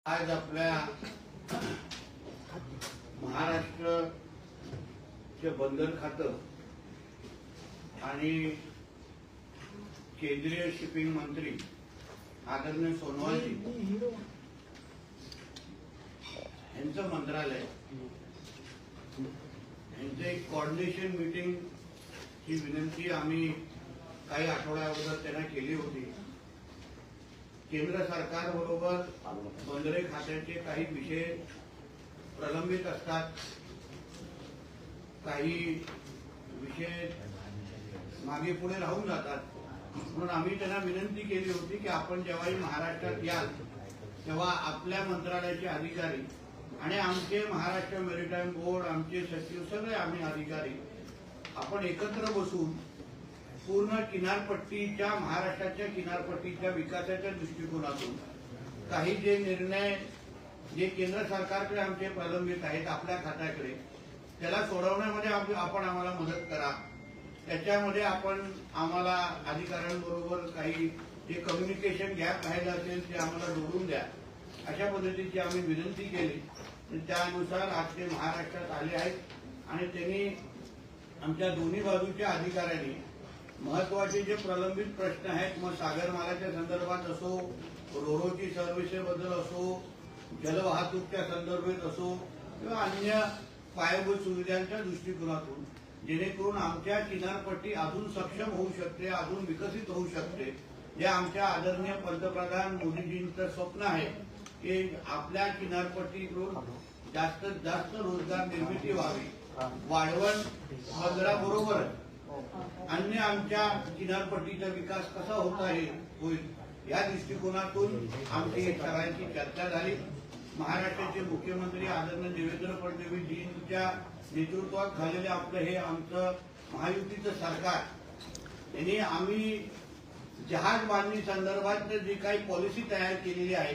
आज आपल्या महाराष्ट्रचे बंदर खातं आणि केंद्रीय शिपिंग मंत्री आदरणीय सोनवालजी यांचं मंत्रालय यांचं एक कोऑर्डिनेशन मीटिंग ही विनंती आम्ही काही आठवड्या अगोदर त्यांना केली होती। केंद्र सरकार बरोबर बंदरे खात्याचे काही विषय प्रलंबित असतात, काही विषय मागे पुढे राहून जातात, म्हणून आम्ही त्यांना विनंती केली होती की आपण जेव्हाही महाराष्ट्रात याल तेव्हा आपल्या मंत्रालयाचे अधिकारी आणि आमचे महाराष्ट्र मेरीटाईम बोर्ड, आमचे सचिव, सगळे आम्ही अधिकारी आपण एकत्र बसून पूर्ण किनारपट्टीच्या महाराष्ट्राच्या किनारपट्टीच्या विकासाच्या दृष्टिकोनातून काही जे निर्णय जे केंद्र सरकारकडे आमचे प्रलंबित आहेत आपल्या खात्याकडे, त्याला सोडवण्यामध्ये आपण आम्हाला मदत करा। त्याच्यामध्ये आपण आम्हाला अधिकाऱ्यांबरोबर काही जे कम्युनिकेशन गॅप राहिला असेल ते आम्हाला जोडून द्या, अशा पद्धतीची आम्ही विनंती केली। त्यानुसार आज ते महाराष्ट्रात आले आहेत आणि त्यांनी आमच्या दोन्ही बाजूच्या अधिकाऱ्यांनी महत्वाचे जे प्रलंबित प्रश्न आहेत, मग सागरमालाच्या संदर्भात असो, रोरोची सर्व्हिसेबद्दल असो, जलवाहतूकच्या संदर्भात असो किंवा अन्य पायाभूत सुविधांच्या दृष्टिकोनातून जेणेकरून आमच्या किनारपट्टी अजून सक्षम होऊ शकते, अजून विकसित होऊ शकते। जे आमच्या आदरणीय पंतप्रधान मोदीजींचं स्वप्न आहे की आपल्या किनारपट्टीकडून जास्तीत जास्त रोजगार निर्मिती व्हावी, वाढवण बंदराबरोबर अन्य आमच्या किनारपट्टीचा विकास कसा होईल या दृष्टिकोनातून आमची सगळ्यांची चर्चा झाली। महाराष्ट्राचे मुख्यमंत्री आदरणीय देवेंद्र फडणवीसजींच्या नेतृत्वात झालेले आपलं हे आमचं महायुतीचं सरकार यांनी आम्ही जहाज बांधणी संदर्भात जी काही पॉलिसी तयार केलेली आहे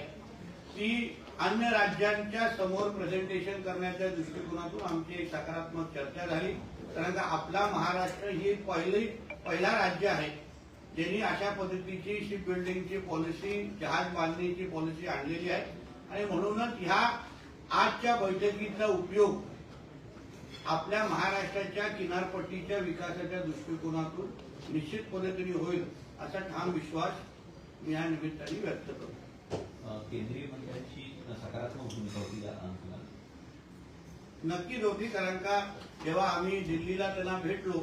ती अन्य राज्यांच्या समोर प्रेझेंटेशन करण्याच्या दृष्टिकोनातून आमची एक सकारात्मक चर्चा झाली। कारण आपला महाराष्ट्र ही पहिला राज्य आहे ज्यांनी अशा पद्धतीची शिप बिल्डिंगची पॉलिसी, जहाज बांधणीची पॉलिसी आणलेली आहे आणि म्हणूनच ह्या आजच्या बैठकीचा उपयोग आपल्या महाराष्ट्राच्या किनारपट्टीच्या विकासाच्या दृष्टिकोनातून निश्चित पद्धतीने होईल असा ठाम विश्वास मी या निमित्ताने व्यक्त करतो। केंद्रीय मंत्र्यांची सकारात्मक भूमिका होती नक्कीच होती, कारण का जेव्हा आम्ही दिल्लीला त्यांना भेटलो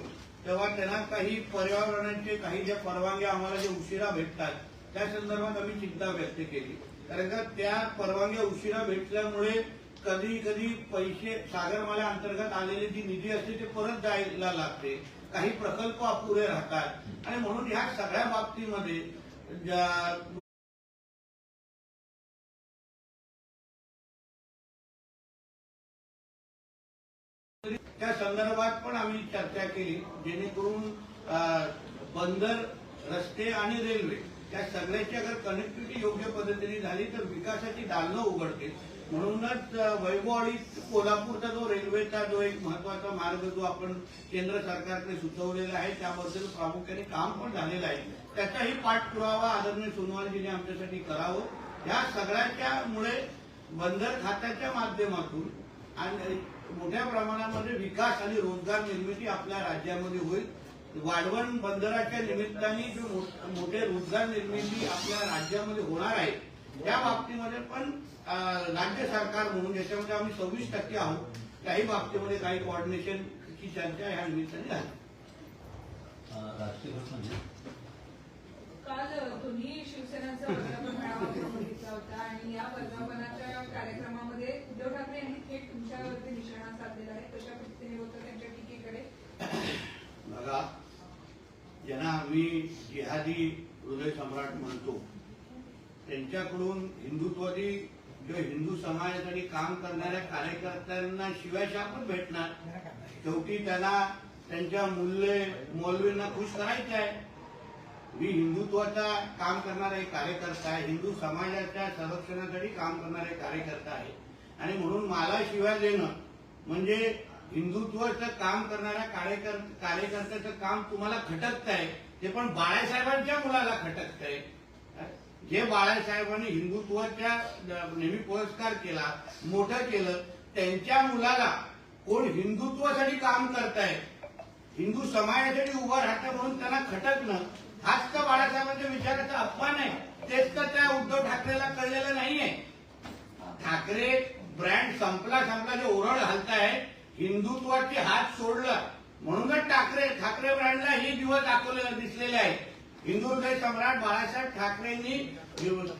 तेव्हा त्यांना काही पर्यावरणाचे काही ज्या परवानग्या आम्हाला जे उशिरा भेटतात त्या संदर्भात आम्ही चिंता व्यक्त केली। कारण का त्या परवानग्या उशिरा भेटल्यामुळे कधी कधी पैसे सागरमाला अंतर्गत आलेले जी निधी असते ते परत जायला लागते, काही प्रकल्प अपुरे राहतात आणि म्हणून ह्या सगळ्या बाबतीमध्ये त्या संदर्भात पण आम्ही चर्चा केली, जेणेकरून बंदर, रस्ते आणि रेल्वे या सगळ्याची अगर कनेक्टिव्हिटी योग्य पद्धतीने झाली तर विकासाची दालनं उघडतील। म्हणूनच वैभववाडी कोल्हापूरचा जो रेल्वेचा जो एक महत्वाचा मार्ग जो आपण केंद्र सरकारकडे सुचवलेला आहे त्याबद्दल प्रामुख्याने काम पण झालेलं आहे, त्याचाही पाठपुरावा आदरणीय सोनवालजींनी आमच्यासाठी करावं। या सगळ्याच्यामुळे बंदर खात्याच्या माध्यमातून आणि मोठ्या प्रमाणामध्ये विकास आणि रोजगार निर्मिती आपल्या राज्यामध्ये होईल। वाढवण बंदराच्या निमित्ताने जो मोठे रोजगार निर्मिती आपल्या राज्यामध्ये होणार आहे त्या बाबतीमध्ये पण राज्य सरकार म्हणून ज्याच्यामध्ये आम्ही 26% आहोत त्याही बाबतीमध्ये काही कोऑर्डिनेशनची चर्चा ह्या निमित्ताने झाली। काल दोन्ही शिवसेनांचा वर्धापन मेळावा घेतला होता आणि या वर्धापनाच्या कार्यक्रमामध्ये उद्धव ठाकरे यांनी थेट तुमच्यावरती निशाणा साधलेला आहे, कशा पद्धतीने होतं त्यांच्या टीकेकडे? बघा, ज्यांना आम्ही जिहादी हृदय सम्राट म्हणतो त्यांच्याकडून हिंदुत्वादी जो हिंदू समाजासाठी काम करणाऱ्या कार्यकर्त्यांना शिवायशा पण भेटणार। शेवटी त्यांना त्यांच्या मौलवींना खुश करायचं आहे। मी हिंदुत्वाचा काम करणारा एक कार्यकर्ता आहे, हिंदू समाजाच्या संरक्षणासाठी काम करणारा एक कार्यकर्ता आहे आणि म्हणून मला शिवाय देणं म्हणजे हिंदुत्वाचं काम करणाऱ्या कार्यकर्त्याचं काम तुम्हाला खटकत आहे, ते पण बाळासाहेबांच्या मुलाला खटकत आहे। जे बाळासाहेबांनी हिंदुत्वाच्या नेहमी पुरस्कार केला, मोठं केलं, त्यांच्या मुलाला कोण हिंदुत्वासाठी काम करताय, हिंदू समाजासाठी उभं राहतं म्हणून त्यांना खटकणं, हाच तर बाळासाहेबांच्या विचाराचा अपमान आहे. तेच तर त्या उद्धव ठाकरेला कळलेलं नाहीये. ठाकरे ब्रँड संपला जे ओरड घालताय, हिंदुत्वाचे हात सोडलं म्हणूनच ठाकरे ब्रँडला हे दिवस दाखवले दिसलेले आहेत. हिंदू हृदय सम्राट बाळासाहेब ठाकरेंनी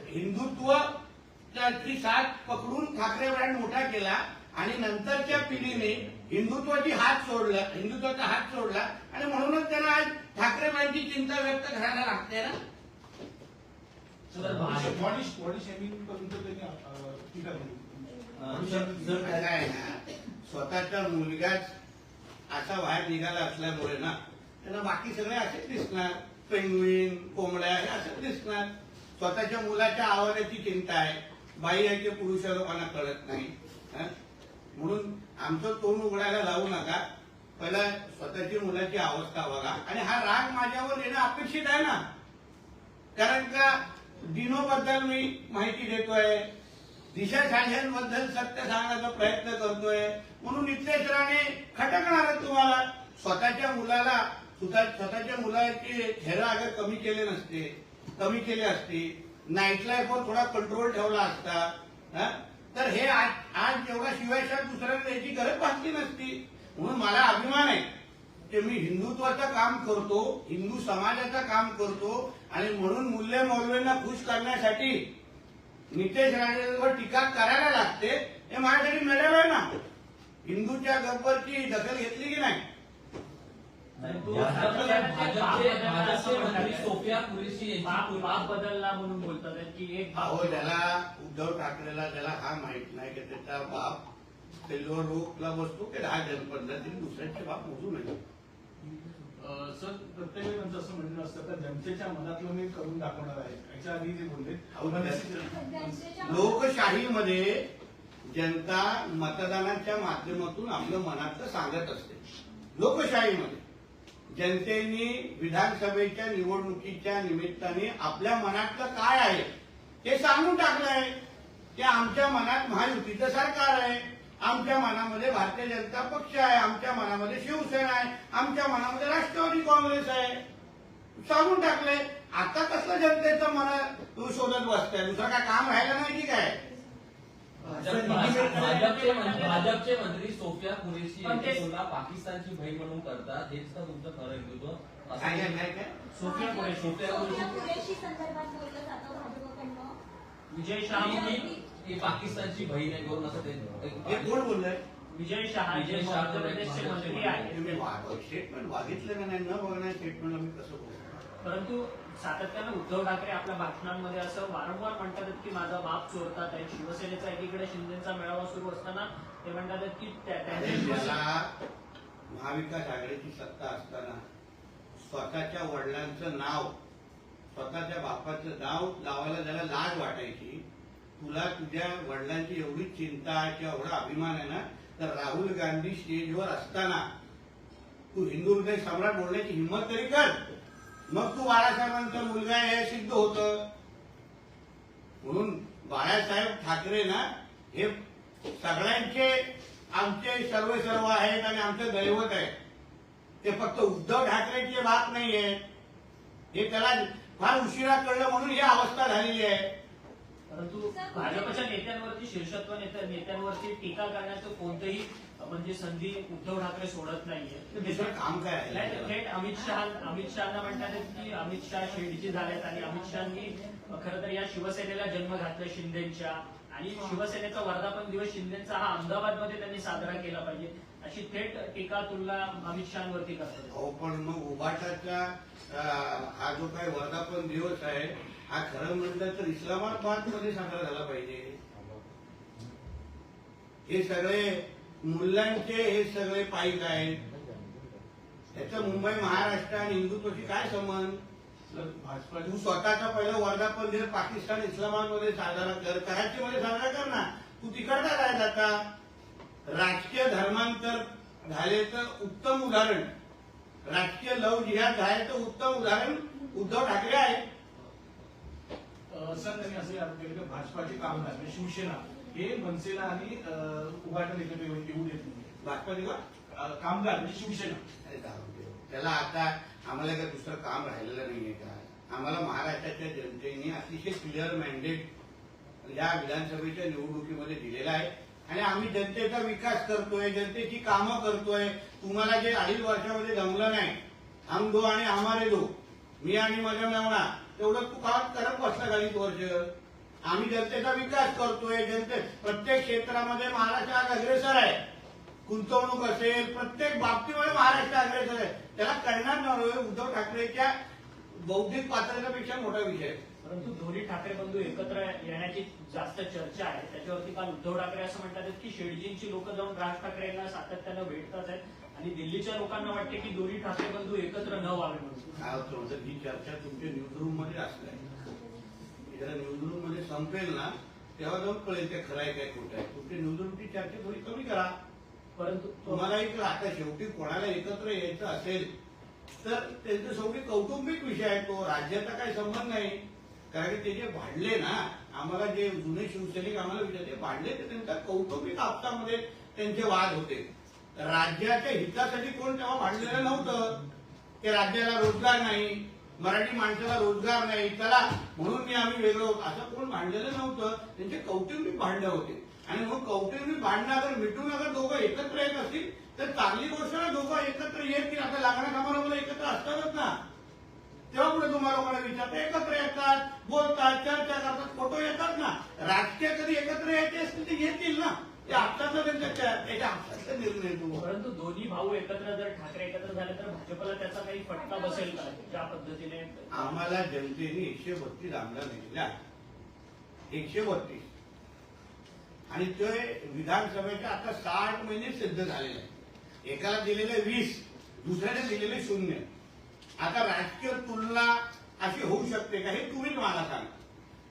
हिंदुत्वाची साथ पकडून ठाकरे ब्रँड मोठा केला आणि नंतरच्या पिढीने हिंदुत्वाचा हात सोडला आणि म्हणूनच त्यांना आज ठाकरे ब्रँडची चिंता व्यक्त करायला लागते ना. बॉडी शेमिंग करून तर त्यांनी टीका केली. काय आहे ना, स्वतःचा मुलगाच असा बाहेर निघाला असल्यामुळे ना त्यांना बाकी सगळे असेच दिसणार, पेंग्विन, कोंबड्या हे असंच दिसणार. स्वतःच्या मुलाच्या आवाजाची चिंता आहे, बाई आहे ते पुरुष लोकांना कळत नाही. म्हणून आमचं तोंड उघडायला लावू नका, पहिला स्वतःची मुलाची अवस्था बघा. आणि हा राग माझ्यावर येणं अपेक्षित आहे ना, कारण का डिनो बद्दल मी माहिती देतोय, दिशा साहेबांबद्दल सत्य सांगण्याचा प्रयत्न करतोय, म्हणून नितेश राणे खटकणार तुम्हाला. स्वतःच्या मुलाची हेरा अगर कमी केले असते, नाईट लाईफवर थोडा कंट्रोल ठेवला असता, तर हे आज जेवढा शिवायशात दुसऱ्याला याची गरज भासली नसती. म्हणून मला अभिमान आहे की मी हिंदुत्वाचं काम करतो, हिंदू समाजाचं काम करतो आणि म्हणून मुल्ले मौलवींना खुश करण्यासाठी नितेश राणेंवर टीका करायला लागते. हे माझ्यासाठी मिळालं आहे ना. हिंदूच्या गब्बरची दखल घेतली की नाही. भाजपचे मंत्री सोफिया कुरेशी यांची बाप बदलला म्हणून बोलतात की एक अहो, ज्याला उद्धव ठाकरेला ज्याला हा माहित नाही की त्याचा बाप सेल्वर रोगला बसतो की 10 जनपदातील दुसऱ्याचे बाप मोजू नये. सर, प्रत्येक वेळी त्यांचं असं म्हणणं असतं तर जनतेच्या मनातलं मी करून दाखवणार आहे. याच्या आधी जे बोलले, लोकशाहीमध्ये जनता मतदानाच्या माध्यमातून आपलं मनातलं सांगत असते. लोकशाहीमध्ये जनतेने विधानसभेच्या निवडणुकीच्या निमित्ताने आपल्या मनातलं काय आहे ते सांगून टाकलंय की आमच्या मनात महायुतीचं सरकार आहे, आमच्या मनामध्ये भारतीय जनता पक्ष आहे, आमच्या मनामध्ये शिवसेना आहे, आमच्या मनामध्ये राष्ट्रवादी काँग्रेस आहे, सांगून टाकले. आता कसलं जनतेचं मन तू शोधत बसताय? दुसरं काय काम राहिलं नाही की काय? भाजपचे मंत्री सोफिया कुरेशी यांची तुलना पाकिस्तानची बहीण म्हणून करतात, हेच तर तुमचं खरं हिंदुत्व? सोफिया कुरेशी संदर्भात बोललं जातं भाजपकडनं. विजय शहा ही पाकिस्तानची बहीण आहे करून असं हे कोण बोललंय? विजय शहा मध्य प्रदेशचे मंत्री आहे. तुम्ही स्टेटमेंट बघितलं का नाही? न बघणार स्टेटमेंट आम्ही कसं बोलतो? परंतु सातत्यानं उद्धव ठाकरे आपल्या भाषणांमध्ये असं वारंवार म्हणतात की माझा बाप चोरतात आहे. शिवसेनेचा एकीकडे शिंदेचा मेळावा सुरू असताना ते म्हणतात की त्याला महाविकास आघाडीची सत्ता असताना स्वतःच्या वडिलांचं नाव, स्वतःच्या बापाचं नाव लावायला ज्याला लाज वाटायची, तुला तुझ्या वडिलांची एवढी चिंता किंवा एवढा अभिमान आहे ना, तर राहुल गांधी स्टेजवर असताना तू हिंदू हृदय सम्राट बोलण्याची हिंमत तरी कर. मग तू बाळासाहेबांचा मुलगा हे सिद्ध होतं. म्हणून बाळासाहेब ठाकरे ना हे सगळ्यांचे आमचे सर्व आहेत आणि आमचं दैवत आहे. ते फक्त उद्धव ठाकरेची बात नाहीये. हे त्याला फार उशिरा कळलं म्हणून ही अवस्था झालेली आहे. परंतु भाजपच्या नेत्यांवरती, शीर्षत्व नेत्यांवरती टीका करण्याचं कोणतंही म्हणजे संधी उद्धव ठाकरे सोडत नाहीये. दुसरं काम काय आहे? थेट अमित शहाना म्हणतात की अमित शहा शिर्डीचे झालेत आणि अमित शहानी खरं तर या शिवसेनेला जन्म घातला शिंदेच्या, आणि शिवसेनेचा वर्धापन दिवस शिंदेचा हा अहमदाबादमध्ये त्यांनी साजरा केला पाहिजे, अशी थेट टीका तुलना अमित शहांवरती करतात. हो, पण मग उभाटाचा हा जो काही वर्धापन दिवस आहे हा खरं म्हटलं तर इस्लामाबादमध्ये साजरा झाला पाहिजे. हे सगळे मुलांचे हे सगळे पाईक आहेत. त्याचं मुंबई महाराष्ट्र आणि हिंदुत्वाशी काय संबंध? तू स्वतःचा पहिलं वर्धापन दिवस पाकिस्तान इस्लामाबादमध्ये साजरा कर, कराचीमध्ये साजरा कर ना. तू तिकडचा काय जाता? राजकीय धर्मांतर झाल्याचं उत्तम उदाहरण, राजकीय लव जिहाद झाल्याचं उत्तम उदाहरण उद्धव ठाकरे आहे. सर त्यांनी असं आरोप केले की भाजपाचे कामगार म्हणजे शिवसेना हे मनसेला आणि उभाटा एकत्र येऊ देत नाही. भाजपाचे कामगार म्हणजे शिवसेना. अरे जाऊ दे. त्याला आता आम्हाला काही दुसरं काम राहिलेलं नाहीये का? आम्हाला महाराष्ट्राच्या जनतेने अतिशय क्लिअर मॅन्डेट या विधानसभेच्या निवडणुकीमध्ये दिलेला आहे आणि आम्ही जनतेचा विकास करतोय, जनतेची कामं करतोय. तुम्हाला जे 2.5 वर्षामध्ये जमलं नाही, हम दो आणि हमारे दो, मी आणि माझ्या मेवणा, तेवढं तू का करत बसला 2.5 वर्ष? आम्ही जनतेचा विकास करतोय. प्रत्येक क्षेत्रामध्ये महाराष्ट्र आज अग्रेसर आहे. गुंतवणूक असेल, प्रत्येक बाबतीमध्ये महाराष्ट्र अग्रेसर आहे. त्याला करणार नव्हे. उद्धव ठाकरेच्या बौद्धिक पात्रतेपेक्षा मोठा विषय आहे. परंतु दोन्ही ठाकरे बंधू एकत्र येण्याची जास्त चर्चा आहे. त्याच्यावरती काल उद्धव ठाकरे असं म्हणतात की शेडजींची लोक जाऊन राज ठाकरेंना सातत्यानं भेटतात आहेत आणि दिल्लीच्या लोकांना वाटते की दोन्ही ठाकरे बंधू एकत्र न व्हावे म्हणून. काय होतं म्हणजे ही चर्चा तुमच्या न्यूजरूम मध्ये असलाय. जरा न्यूजरूम मध्ये संपेल ना तेव्हा जाऊन कळेल ते खरं आहे काय खोटं आहे. तुमच्या न्यूजरूमची चर्चा थोडी कमी करा. परंतु तुम्हाला एक आता शेवटी कोणाला एकत्र यायचं असेल तर त्यांचं शेवटी कौटुंबिक विषय आहे तो, राज्याचा काही संबंध नाही. कारण की ते जे भांडले ना, आम्हाला जे जुने शिवसैनिक आम्हाला विचारते भांडले ते त्यांच्या कौटुंबिक आपसामध्ये त्यांचे वाद होते. राज्याच्या हितासाठी कोण तेव्हा भांडलेलं नव्हतं. ते राज्याला रोजगार नाही, मराठी माणसाला रोजगार नाही, चला म्हणून मी आम्ही वेगळं होतो असं कोण भांडलेलं नव्हतं. त्यांचे कौटुंबिक भांडणं होते आणि मग कौटुंबिक भांडणं अगर मिटून अगर दोघं एकत्र येत असतील तर चांगली गोष्ट ना. दोघं एकत्र येतील. आता लागण्या समारंभाला एकत्र असतातच ना. तेव्हा पुढे तुम्हाला लोकांना विचारतात, एकत्र येतात, बोलतात, चर्चा करतात, फोटो येतात ना. राजकीय कधी एकत्र यायचे असतील ते येतील ना. ते आपसाचा त्याच्या आपसाचा निर्णय तो. परंतु दोन्ही भाऊ एकत्र जर ठाकरे एकत्र झाले तर भाजपला त्याचा काही फटका बसेल का? ज्या पद्धतीने आम्हाला जनतेने 132 आमदार दिलेले आहेत. 132 आणि ते विधानसभेचे आता 60 महिने सिद्ध झालेले आहे. एकाला दिलेले 20, दुसऱ्याने दिलेले 0. आता राजकीय तुलना अशी होऊ शकते का हे तुम्हीच मला सांगा.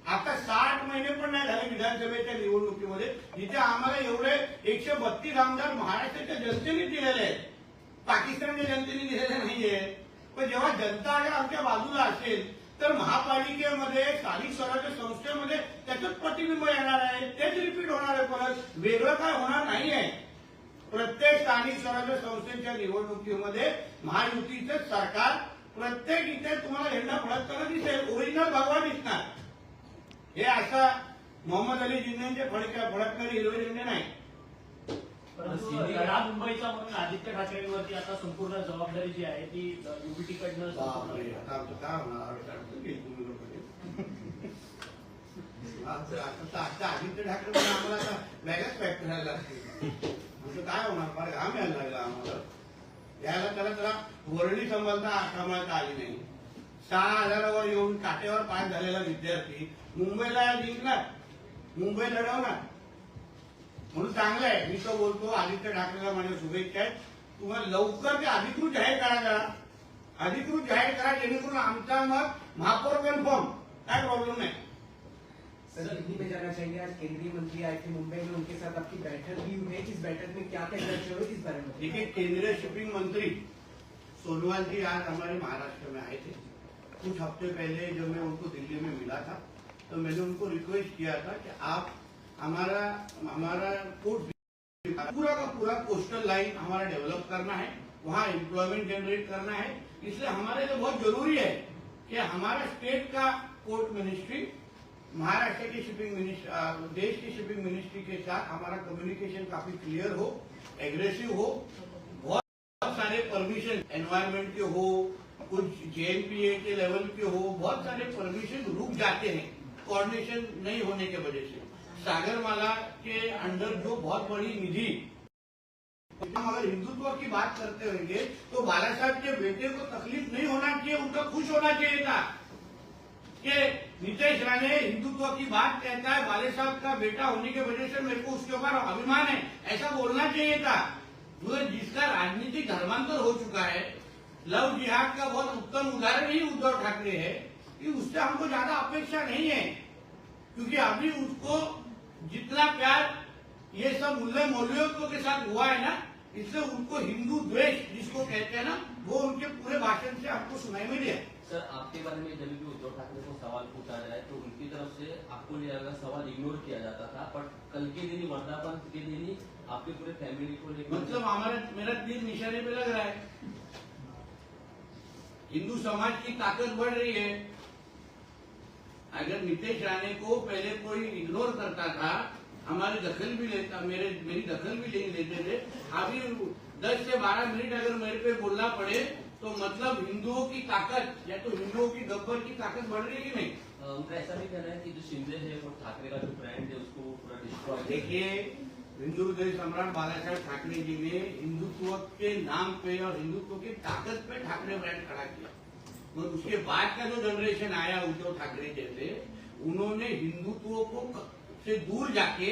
आता 60 महिने पण नाही झाले विधानसभेच्या निवडणुकीमध्ये जिथे आम्हाला एवढे 132 आमदार महाराष्ट्राच्या जनतेने दिलेले आहेत. पाकिस्तानच्या जनतेने दिलेले नाहीये. पण जेव्हा जनता अगर आमच्या बाजूला असेल तर महापालिकेमध्ये, स्थानिक स्वराज्य संस्थेमध्ये त्याचंच प्रतिबिंब येणार आहे. तेच रिपीट होणार आहे. परत वेगळं काय होणार नाहीये. प्रत्येक स्थानिक स्वराज्य संस्थेच्या निवडणुकीमध्ये महायुतीचं सरकार प्रत्येक इथे तुम्हाला झेंडा फडकताना दिसेल. ओरिजिनल भगवा दिसणार. हे असं मोहम्मद अली जिन्नांचे फडकणारे हिरवे झेंडे नाही. परंतु लढा मुंबईचा म्हणून आदित्य ठाकरेंवरती आता संपूर्ण जबाबदारी जी आहे ती युबीटीकडनं आता आमचं काय होणार? तुम्ही लोक आता आदित्य ठाकरे आम्हाला आता वेगळाच पॅक करायला लागते. म्हणजे काय होणार? फार घाम यायला लागला आम्हाला. यायला त्याला वर्णी सांभाळता आली नाही. 6,000वर येऊन काट्यावर पास झालेला विद्यार्थी मुंबईला जिंकणार, मुंबई लढवणार म्हणून चांगलं आहे. मी तर बोलतो आदित्य ठाकरेला माझ्या शुभेच्छा आहेत. तुम्हाला लवकर ते अधिकृत जाहीर करा. अधिकृत जाहीर करा जेणेकरून आमचा मत महापौर कन्फर्म. काय प्रॉब्लेम नाही. सर दिल्ली में जाना चाहिए. आज केंद्रीय मंत्री आए थे मुंबई में, उनके साथ आपकी बैठक भी हुई है. इस बैठक में क्या क्या चर्चा हुई इस बारे में? देखिए, केंद्रीय शिपिंग मंत्री सोनोवाल जी आज हमारे महाराष्ट्र में आए थे. कुछ हफ्ते पहले जब मैं उनको दिल्ली में मिला था तो मैंने उनको रिक्वेस्ट किया था कि आप हमारा पोर्ट पूरा का पूरा कोस्टल लाइन हमारा डेवलप करना है, वहाँ एम्प्लॉयमेंट जनरेट करना है. इसलिए हमारे लिए बहुत जरूरी है कि हमारा स्टेट का पोर्ट मिनिस्ट्री महाराष्ट्र की शिपिंग मिनिस्ट्री, देश की शिपिंग मिनिस्ट्री के साथ हमारा कम्युनिकेशन काफी क्लियर हो, एग्रेसिव हो. बहुत सारे परमिशन एनवायरमेंट के हो, कुछ जेएनपीए के लेवल के हो, बहुत सारे परमिशन रुक जाते हैं कोऑर्डिनेशन नहीं होने के वजह से. सागरमाला के अंडर जो बहुत बड़ी निधि, हम अगर हिंदुत्व की बात करते होंगे तो बाला साहब के बेटे को तकलीफ नहीं होना चाहिए, उनका खुश होना चाहिए था कि नीतीश राणे हिंदुत्व की बात कहता है, बाले साहब का बेटा होने की वजह से मेरे को उसके ऊपर अभिमान है, ऐसा बोलना चाहिए था. मगर जिसका राजनीतिक धर्मांतर हो चुका है, लव जिहाद का बहुत उत्तम उदाहरण ही उद्धव ठाकरे है कि उससे हमको ज्यादा अपेक्षा नहीं है. क्योंकि अभी उसको जितना प्यार ये सब मुल्ले मौलवियों के साथ हुआ है ना, इसलिए उनको हिंदू द्वेष जिसको कहते हैं ना, वो उनके पूरे भाषण से हमको सुनाई में दिया. सर आपके बारे में जब भी उद्धव ठाकरे को सवाल पूछा जाए तो उनकी तरफ से आपको ये अगर सवाल इग्नोर किया जाता था, पर कल के दिन ही वर्धापन के दिन ही आपके पूरे फैमिली को लेकर मतलब हमारा मेरा तीर निशाने पे लग रहा है। हिंदू समाज की ताकत बढ़ रही है। अगर नीतीश राणे को पहले कोई इग्नोर करता था, हमारी दखल भी लेता, मेरी दखल भी नहीं लेते थे, अभी 10 से 12 मिनट अगर मेरे पे बोलना पड़े तो मतलब हिंदुओं की ताकत या तो हिंदुओं की गब्बर की ताकत बढ़ रही है कि नहीं? उनका ऐसा भी कहना है कि जो शिंदे है वो ठाकरे का जो ब्रांड है उसको पूरा डिस्ट्रॉय। देखिए, हिंदू हृदय सम्राट बालासाहेब ठाकरे जी ने हिंदुत्व के नाम पे और हिंदुत्व की ताकत पे ठाकरे ब्रांड खड़ा किया। और उसके बाद का जो जनरेशन आया उद्धव ठाकरे जैसे, उन्होंने हिंदुत्व को से दूर जाके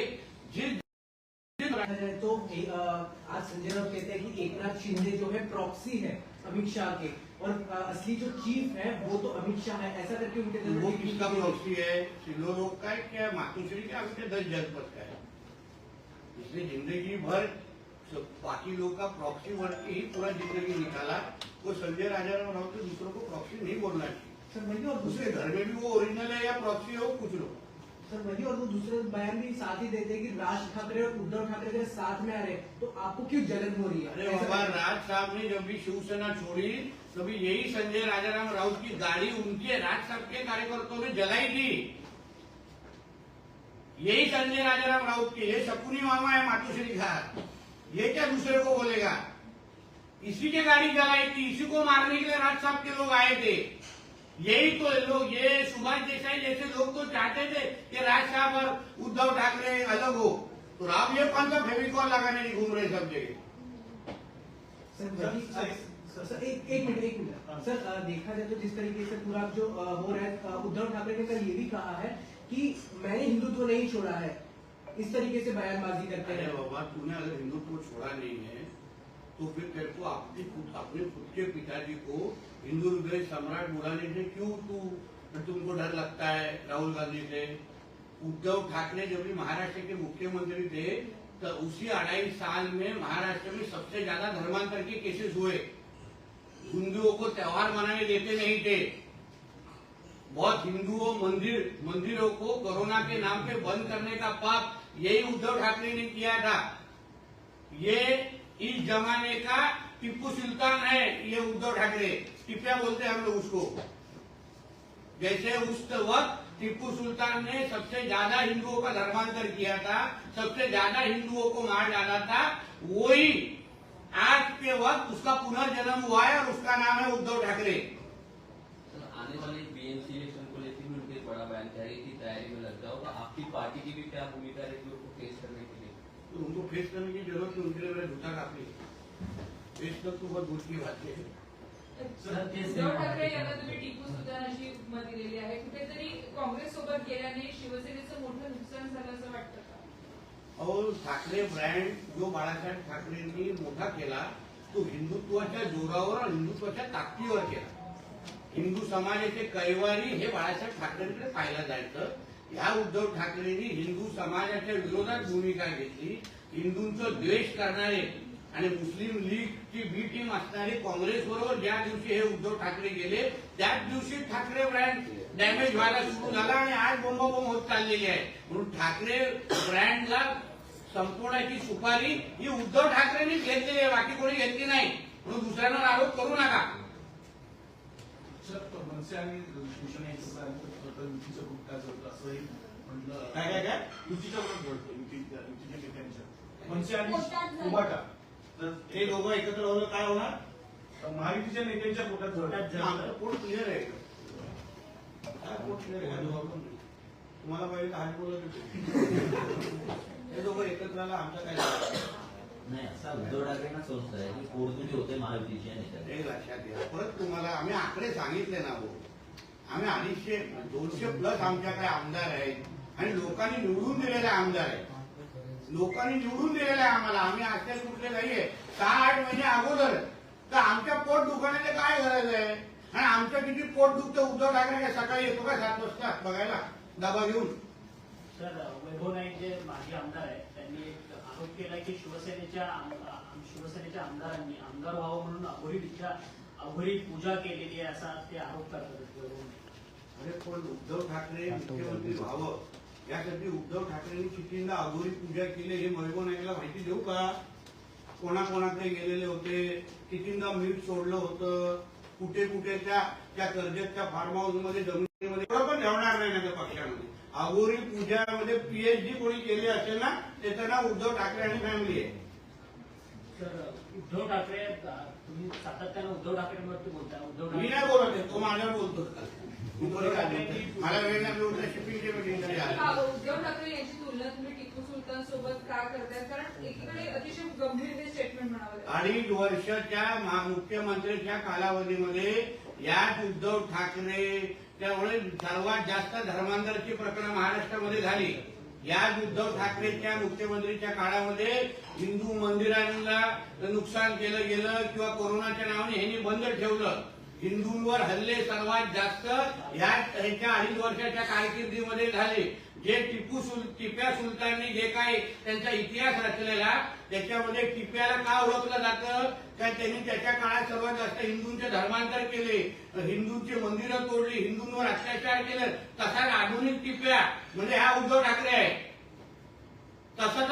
तो आज संजय राउत कहते हैं कि एकनाथ शिंदे जो है प्रॉक्सी है अमित शाह के, और असली जो चीफ है वो तो अमित शाह है, ऐसा करके उनके वो किसका प्रॉक्सी है? सिल्लो लोग का है क्या मातोश्री का? अभी 10 जनपद का है। इसने जिंदगी भर बाकी लोग का प्रॉक्सी बन के ही पूरा जिंदगी निकाला। वो संजय राजाराम राउत तो दूसरों को प्रॉक्सी नहीं बोलना चाहिए। सर वही, और दूसरे घर में भी वो ओरिजिनल है या प्रॉक्सी हो कुछ लोग। सर वही, और वो दूसरे बयान भी साथ ही देते हैं कि राज ठाकरे और उद्धव ठाकरे के साथ में आ रहे, तो आपको क्यों जलन हो रही है? अरे बाबा, राज साहब ने जब भी शिवसेना छोड़ी तभी यही संजय राजाराम राउत की गाड़ी उनके राज साहब के कार्यकर्ताओं ने जलाई थी। यही संजय राजाराम राउत के, ये शकुनी मामा है मातोश्री का, ये क्या दूसरे को बोलेगा? इसी की गाड़ी जलाई थी, इसी को मारने के लिए राज साहब के लोग आए थे। यही तो लोग, ये सुभाष देसाई जैसे लोग तो चाहते थे कि राज साहब और उद्धव ठाकरे अलग हो, तो राम ये कौन सा फेविकॉल लगाने नहीं घूम रहे सब जगह। सर एक मिनट सर, देखा जाए तो जिस तरीके से पूरा जो हो रहा है, उद्धव ठाकरे ने कल ये भी कहा है कि मैंने हिंदुत्व नहीं छोड़ा है, इस तरीके से बयानबाजी करते हैं। बाबा, तूने अगर हिंदुत्व छोड़ा नहीं है तो फिर तेरे को अपने खुद के पिताजी को हिंदू हृदय सम्राट बुलाने से क्यों तुमको डर लगता है? राहुल गांधी से, उद्धव ठाकरे जब भी महाराष्ट्र के मुख्यमंत्री थे तो उसी 2.5 साल में महाराष्ट्र में सबसे ज्यादा धर्मांतर के केसेस हुए। हिंदुओं को त्योहार मनाने देते नहीं थे। बहुत हिंदुओं मंदिरों को कोरोना के नाम पे बंद करने का पाप यही उद्धव ठाकरे ने किया था। ये इस जमाने का टिप्पू सुल्तान है, ये उद्धव ठाकरे। टिप्पिया बोलते हैं हम लोग उसको। जैसे उस वक्त टिप्पू सुल्तान ने सबसे ज्यादा हिंदुओं का धर्मांतर किया था, सबसे ज्यादा हिंदुओं को मार डाला था, वही आज के वक्त उसका पुनर्जन्म हुआ है और उसका नाम है उद्धव ठाकरे। आने वाले बीएमसी इलेक्शन को लेकर भी उनके बड़ा बयान किया की तैयारी में लग जाओ, तो आपकी पार्टी की भी क्या भूमिका रहेगी उनको फेस करने के लिए? तो उनको फेस करने की जरूरत नहीं, उनके लिए मेरा जूता काफी है। फेस तक तो बहुत दूर की बात है। उद्धव ठाकरे यांना तुम्ही टिपू सुलतान अशी उपमा दिलेली आहे, कुठेतरी काँग्रेस सोबत गेल्याने शिवसेनेचं मोठं नुकसान झालं असं वाटतं का? और ठाकरे ब्रँड जो बाळासाहेब ठाकरेंनी मोठा केला तो हिंदुत्वाच्या जोरावर आणि हिंदुत्वाच्या ताकदीवर केला। हिंदू समाजाचे कैवारी हे बाळासाहेब ठाकरेंकडे पाहायला जायचं। ह्या उद्धव ठाकरेंनी हिंदू समाजाच्या विरोधात भूमिका घेतली। हिंदूंचं द्वेष करणारे आणि मुस्लिम लीगची बी टीम असणारे काँग्रेस बरोबर ज्या दिवशी हे उद्धव ठाकरे गेले त्याच दिवशी ठाकरे ब्रँड डॅमेज व्हायला सुरू झाला आणि आज बोंबाबोंब होत चाललेली आहे। म्हणून ठाकरे ब्रँडला संपवण्याची सुपारी ही उद्धव ठाकरेंनीच घेतलेली आहे, बाकी कोणी घेतली नाही। म्हणून दुसऱ्यांवर आरोप करू नका। मनसे आणि शिवसेना युतीचं ग्रुप काय जोडतं असंही म्हटलं। काय युतीच्या ग्रुप जोडतो, युतीच्या नेत्यांच्या मनसे आणि उभाटा, तर हे दोघं एकत्र होणं काय होणार? महायुतीच्या नेत्यांच्या पोटात जोडतात। आमचं पोट क्लिअर आहे, काय पोट क्लिअर आहे? तुम्हाला पाहिजे हात बोलत होते हे दोघं एकत्र आला, आमचा काय नाही, असा उद्धव ठाकरेंना संस्था आहे की पोटदुखी होते महायुतीच्या नेत्यात। हे लक्षात घ्या। परत तुम्हाला आम्ही आकडे सांगितले ना, हो आम्ही 250 प्लस आमच्याकडे आमदार आहेत आणि लोकांनी निवडून दिलेले आमदार आहेत। लोकांनी निवडून दिलेले आहे आम्हाला। आम्ही असे कुठले नाहीये 6-8 महिने अगोदर तर आमच्या पोट दुखाण्याची काय गरज आहे? आणि आमचं किती पोट दुखतं उद्धव ठाकरे काय सकाळी येतो का 7 वाजता बघायला डबा घेऊन? सर, वैभव नाईक जे माजी आमदार आहेत त्यांनी एक आरोप केला की शिवसेनेच्या आमदारांनी आमदार व्हावं म्हणून अघोरीच्या अघोरी पूजा केलेली आहे असा ते आरोप करतात. अरे पण उद्धव ठाकरे मुख्यमंत्री व्हावं यासाठी उद्धव ठाकरेंनी कितींदा अघोरी पूजा केली हे वैभव नाईकला माहिती देऊ का? कोणाकोणाकडे गेलेले होते, कितींदा मीठ सोडलं होतं, कुठे कुठे त्या कर्जतच्या फार्म हाऊस मध्ये जमिनीमध्ये एवढं पण ठेवणार नाही ना त्या पक्षामध्ये. अघोरी पूजामध्ये पीएचडी कोणी केली असेल ना त्याचं नाव उद्धव ठाकरे आणि फॅमिली आहे. तर उद्धव ठाकरे तुम्ही सातत्यानं उद्धव ठाकरेंवरती बोलता. उद्धव मी ठाकरे नाही बोलत आहे, तो माझ्यावर बोलतो. मला वेळ नाही मिळून शिपिंगची मीटिंग झाली आहे. उद्धव ठाकरे यांची तुलना तुम्ही टिपू सुलतान सोबत का करताय? कारण एकीकडे अतिशय गंभीर हे स्टेटमेंट म्हणावं लागेल. 2.5 वर्षाच्या मुख्यमंत्र्यांच्या कालावधीमध्ये याच उद्धव ठाकरे त्यामुळे सर्वात जास्त धर्मांतराची प्रकरणं महाराष्ट्रामध्ये झाली. याच उद्धव ठाकरेच्या मुख्यमंत्रीच्या काळामध्ये हिंदू मंदिरांना नुकसान केलं गेलं किंवा कोरोनाच्या नावाने ह्यांनी बंद ठेवलं. हिंदूंवर हल्ले सर्वात जास्त ह्याच्या 2.5 वर्षाच्या कारकिर्दीमध्ये झाले. जे टिप्या सुलतानने जे काही त्यांचा इतिहास रचलेला त्याच्यामध्ये टिप्याला का ओळखलं जातं? का त्यांनी त्याच्या काळात सर्वात जास्त हिंदूंचे धर्मांतर केले, हिंदूंची मंदिरं तोडली, हिंदूंवर अत्याचार केले. तसा आधुनिक टिप्या म्हणजे हा उद्धव ठाकरे आहे. तसं